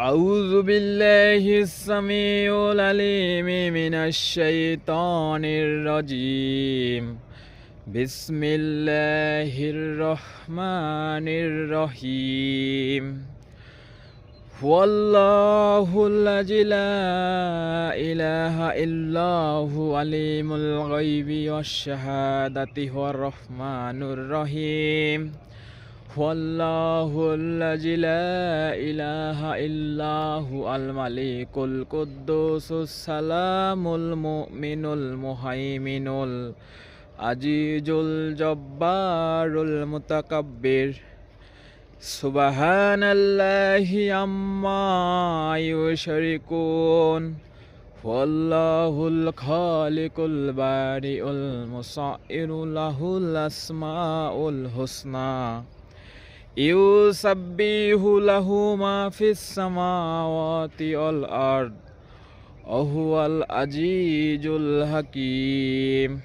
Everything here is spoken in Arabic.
أعوذ بالله السميع العليم من الشيطان الرجيم. بسم الله الرحمن الرحيم. والله الذي لا إله إلا هو عليم الغيب والشهادة هو الرحمن الرحيم. والله الذي لا إله إلا هو الملك القدوس السلام المؤمن المهيمن العزيز الجبار المتكبر. سبحان الله عما يشركون. والله الخالق البارئ المصور له الأسماء الحسنى يسبح له ما في السماوات والأرض وهو العزيز الحكيم.